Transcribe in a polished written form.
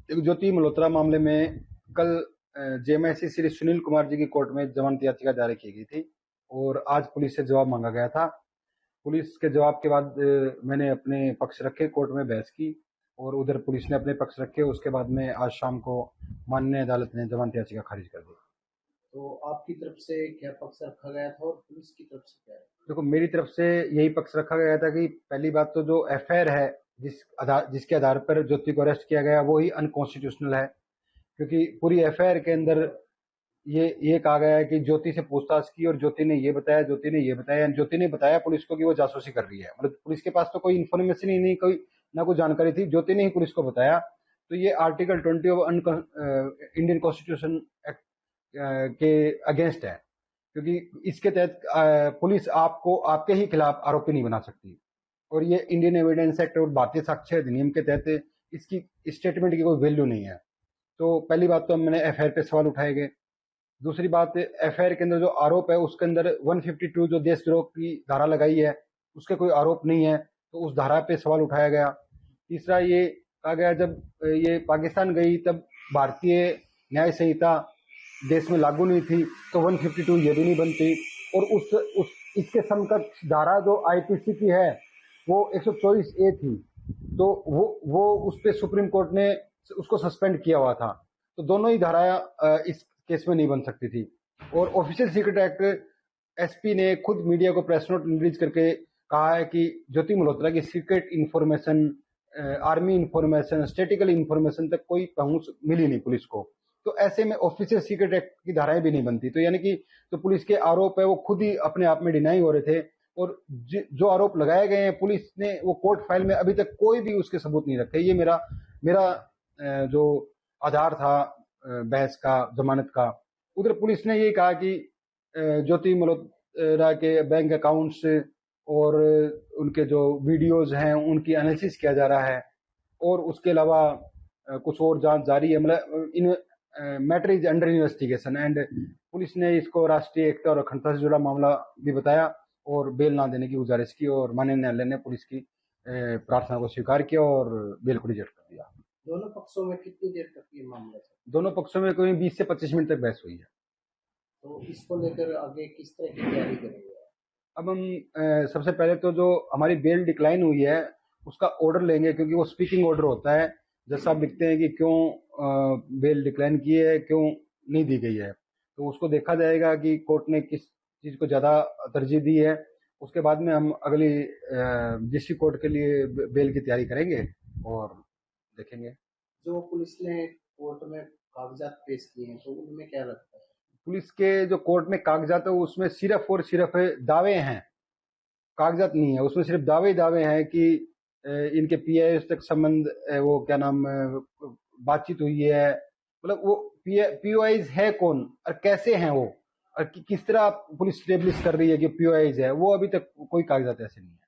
एक ज्योति मल्होत्रा मामले में कल जेएमआईसी श्री सुनील कुमार जी की कोर्ट में जमानत याचिका दायर की गई थी और आज पुलिस से जवाब मांगा गया था। पुलिस के जवाब के बाद मैंने अपने पक्ष रखे, कोर्ट में बहस की और उधर पुलिस ने अपने पक्ष रखे। उसके बाद में आज शाम को माननीय अदालत ने जमानत याचिका खारिज कर दी। तो आपकी तरफ से क्या पक्ष रखा गया था और पुलिस की तरफ से क्या है? देखो, मेरी तरफ से यही पक्ष रखा गया था कि पहली बात तो जो एफआईआर है जिसके आधार पर ज्योति को अरेस्ट किया गया वो ही अनकॉन्स्टिट्यूशनल है, क्योंकि पूरी एफआईआर के अंदर ये कहा गया है कि ज्योति से पूछताछ की और ज्योति ने ये बताया, ज्योति ने बताया पुलिस को कि वो जासूसी कर रही है। मतलब पुलिस के पास तो कोई इन्फॉर्मेशन ही नहीं, कोई जानकारी थी, ज्योति ने ही पुलिस को बताया। तो ये article 20 of Indian constitution act के अगेंस्ट है, क्योंकि इसके तहत पुलिस आपको आपके ही खिलाफ आरोपी नहीं बना सकती। और ये इंडियन एविडेंस एक्ट और भारतीय साक्ष्य अधिनियम के तहत इसकी स्टेटमेंट की कोई वैल्यू नहीं है। तो पहली बात तो मैंने एफआईआर पे सवाल उठाए गए। दूसरी बात, एफआईआर के अंदर जो आरोप है उसके अंदर 152 जो देशद्रोह की धारा लगाई है उसके कोई आरोप नहीं है, तो उस धारा पे सवाल उठाया गया। तीसरा, ये कहा गया जब ये पाकिस्तान गई तब भारतीय न्याय संहिता देश में लागू नहीं थी, तो 152 ये भी नहीं बनती। और इसके समकक्ष धारा जो आईपीसी की है वो 124A थी, तो वो उस पे सुप्रीम कोर्ट ने उसको सस्पेंड किया हुआ था। तो दोनों ही धाराएं इस केस में नहीं बन सकती थी। और ऑफिशियल सीक्रेट एक्ट एसपी ने खुद मीडिया को प्रेस नोट रिलीज करके कहा है कि ज्योति मल्होत्रा की secret information, army information, statistical information तक कोई पहुंच मिली नहीं पुलिस को। तो ऐसे में ऑफिशियल सीक्रेट एक्ट की धाराएं भी नहीं बनती। तो यानी कि जो पुलिस के आरोप है वो खुद ही अपने आप में डिनाई हो रहे थे। और जो आरोप लगाए गए हैं पुलिस ने वो कोर्ट फाइल में अभी तक कोई भी उसके सबूत नहीं रखे। ये मेरा जो आधार था बहस का, जमानत का। उधर पुलिस ने ये कहा कि ज्योति मल्होत्रा के बैंक अकाउंट्स और उनके जो वीडियोज हैं उनकी एनालिसिस किया जा रहा है और उसके अलावा कुछ और जांच जारी है। मतलब matter is under investigation and police ने इसको राष्ट्रीय एकता और अखंडता से जुड़ा मामला भी बताया और बेल ना देने की गुजारिश की और माननीय न्यायालय ने पुलिस की प्रार्थना को स्वीकार किया और बेल को रिजेक्ट कर दिया। दोनों पक्षों में कितनी देर तक ये मामला चला? दोनों पक्षों में कोई 20 से 25 मिनट तक बहस हुई है। तो इसको लेकर आगे किस तरह की तैयारी करेंगे? अब हम सबसे पहले तो जो हमारी बेल डिक्लाइन हुई है उसका ऑर्डर लेंगे, क्योंकि वो स्पीकिंग ऑर्डर होता है। जज साहब लिखते हैं कि क्यों बेल डिक्लाइन की है, क्यों नहीं दी गई है। तो उसको देखा जाएगा कि कोर्ट ने किस चीज को ज्यादा तरजीह दी है। उसके बाद में हम अगली डिस्ट्रिक्ट कोर्ट के लिए बेल की तैयारी करेंगे और देखेंगे। जो पुलिस ने कोर्ट में कागजात पेश किए हैं तो उनमें क्या लगता है? पुलिस के जो कोर्ट में कागजात है उसमें सिर्फ और सिर्फ दावे हैं, कागजात नहीं है। उसमें सिर्फ दावे हैं कि इनके पीआईएस तक संबंध, वो क्या नाम, बातचीत हुई है। मतलब वो पीओआईज है कौन और कैसे हैं वो, और किस तरह पुलिस स्टेब्लिश कर रही है कि पीओआईज है, वो अभी तक कोई कागजात ऐसे नहीं है।